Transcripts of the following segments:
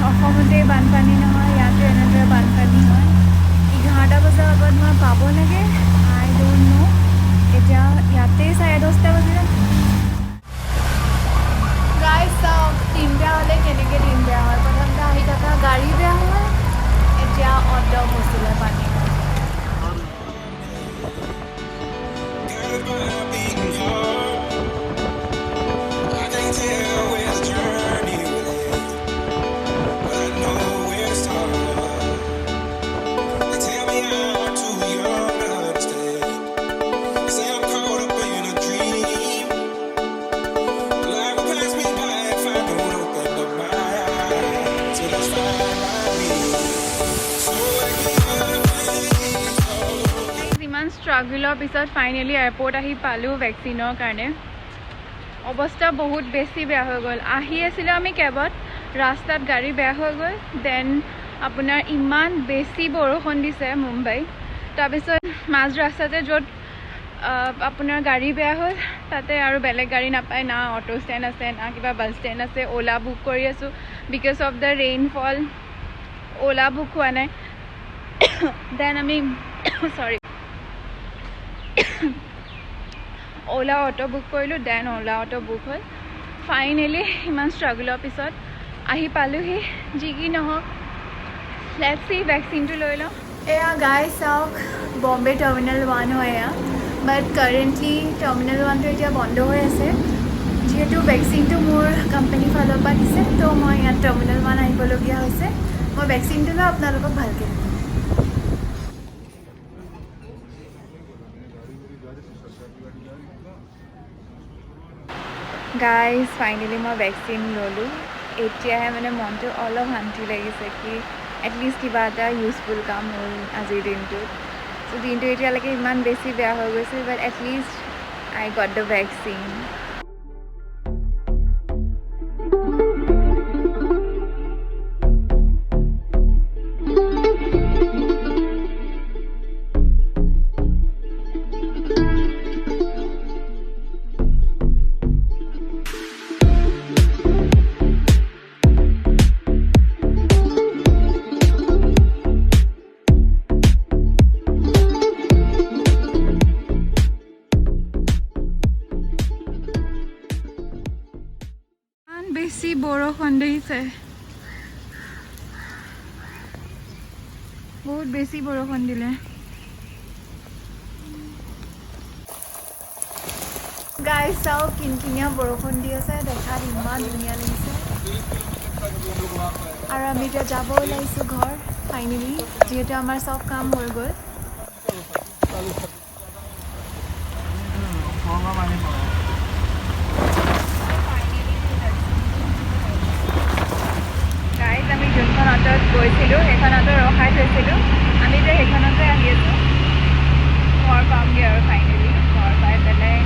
অসমতে বানপানী নহয়, ইয়াতো এনেদৰে বানপানী হয়। 11টা বজাৰ আগত মই পাব লাগে। আই ডোণ্ট নো, এতিয়া ইয়াতেই 10:30 বাজিলে। গাইজ চাওক, দিন বেয়া হ'লে কেনেকৈ দিন বেয়া হয়। প্ৰথমতে আহি থকা গাড়ী বেয়া হয়, এতিয়া অটো ফচিলে পানী। ষ্ট্ৰাগলৰ পিছত ফাইনেলি এয়াৰপৰ্ট আহি পালোঁ ভেকচিনৰ কাৰণে। অৱস্থা বহুত বেছি বেয়া হৈ গ'ল। আহি আছিলোঁ আমি কেবত, ৰাস্তাত গাড়ী বেয়া হৈ গ'ল। দেন আপোনাৰ ইমান বেছি বৰষুণ দিছে মুম্বাই। তাৰপিছত মাজ ৰাস্তাতে য'ত আপোনাৰ গাড়ী বেয়া হ'ল, তাতে আৰু বেলেগ গাড়ী নাপায়, না অটো ষ্টেণ্ড আছে, না কিবা বাছ ষ্টেণ্ড আছে। অ'লা বুক কৰি আছোঁ, because of the rainfall Ola book হোৱা নাই। দেন আমি চৰি অ'লা অটো বুক কৰিলোঁ। দেন অ'লা অটো বুক হ'ল। ফাইনেলি ইমান ষ্ট্ৰাগলৰ পিছত আহি পালোঁহি। যি কি নহওক, লেটছ চি ভেকচিনটো লৈ লওঁ। এয়া গাইজ চাওক, বম্বে টাৰ্মিনেল 1 হয় এয়া। বাট কাৰেণ্টলি টাৰ্মিনেল 1টো এতিয়া বন্ধ হৈ আছে। যিহেতু ভেকচিনটো মোৰ কোম্পানীৰ ফালৰ পৰা দিছে, তো মই ইয়াত টাৰ্মিনেল 1 আহিবলগীয়া হৈছে। মই ভেকচিনটো লৈ আপোনালোকক ভালকৈ দিম। গাইজ ফাইনেলি মই ভেকচিন ল'লোঁ। এতিয়াহে মানে মনটো অলপ শান্তি লাগিছে কি এটলিষ্ট কিবা এটা ইউজফুল কাম হ'ল আজিৰ দিনটোত। চ' দিনটো এতিয়ালৈকে ইমান বেছি বেয়া হৈ গৈছিল, but at least I got the vaccine. বেছি বৰষুণ দিছে, বহুত বেছি বৰষুণ দিলে। গাইজ চাওক, কিনকিনীয়া বৰষুণ দি আছে, দেখাত ইমান ধুনীয়া লাগিছে। আৰু আমি এতিয়া যাব ওলাইছোঁ ঘৰ ফাইনেলি, যিহেতু আমাৰ চব কাম হৈ গ'ল। গাইজ আমি যোনখন অটোত গৈছিলোঁ, সেইখন অটো ৰখাই থৈছিলোঁ। আমি এতিয়া সেইখনতে আহি আছোঁ। ঘৰ পামগৈ আৰু ফাইনেলি। ঘৰ পাই পেলাই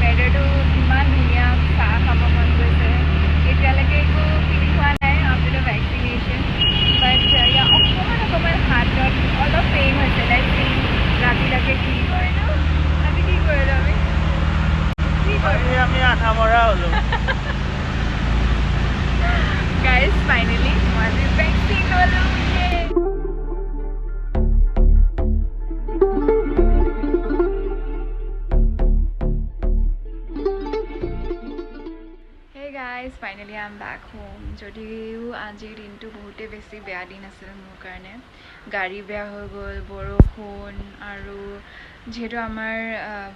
ৱেডাৰটো ইমান ধুনীয়া, চাহ খাব মন গৈছে। এতিয়ালৈকে একো ফিল হোৱা নাই আফটাৰ দ্য ভেকচিনেশ্যন, বাট অকণমান হাতত অলপ পেইন হৈছে। লাইক ৰাতিলৈকে কি কৰিলোঁ আমি আঠা মৰা হ'লোঁ। গাইজ ফাইনেলি মই আজি ভেকচিন ল'লোঁ। Guys finally I am back home. যদিও আজিৰ দিনটো বহুতেই বেছি বেয়া দিন আছিল মোৰ কাৰণে। গাড়ী বেয়া হৈ গ'ল, বৰষুণ, আৰু যিহেতু আমাৰ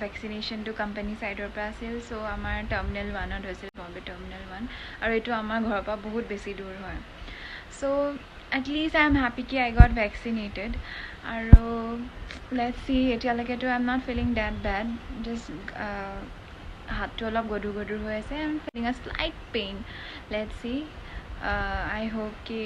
ভেকচিনেশ্যনটো কোম্পানী ছাইডৰ পৰা আছিল, চ' আমাৰ টাৰ্মিনেল 1ত হৈছিল, বম্বে টাৰ্মিনেল 1, আৰু এইটো আমাৰ ঘৰৰ পৰা বহুত বেছি দূৰ হয়। So' at least I am happy কি আই গট ভেকচিনেটেড। আৰু লেটছ চি, এতিয়ালৈকেতো I am not feeling that bad, just হাতটো অলপ গধুৰ গধুৰ হৈ আছে। I am feeling a slight pain. Let's see I hope কি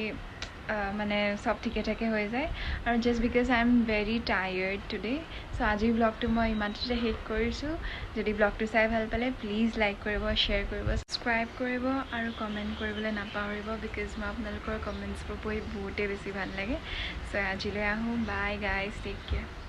মানে সব ঠিকে ঠাকে হৈ যায় আৰু just because I am very tired today so' আজিৰ ব্লগটো মই ইমানতে শেষ কৰিছোঁ যদি ব্লগটো চাই ভাল পালে প্লিজ লাইক কৰিব শ্বেয়াৰ কৰিব ছাবস্ক্ৰাইব কৰিব আৰু কমেণ্ট কৰিবলৈ নাপাহৰিব বিকজ মই আপোনালোকৰ কমেণ্টছবোৰ পঢ়ি বহুতেই বেছি ভাল লাগে চ' আজিলৈ আহোঁ বাই গাইজ টেক কেয়াৰ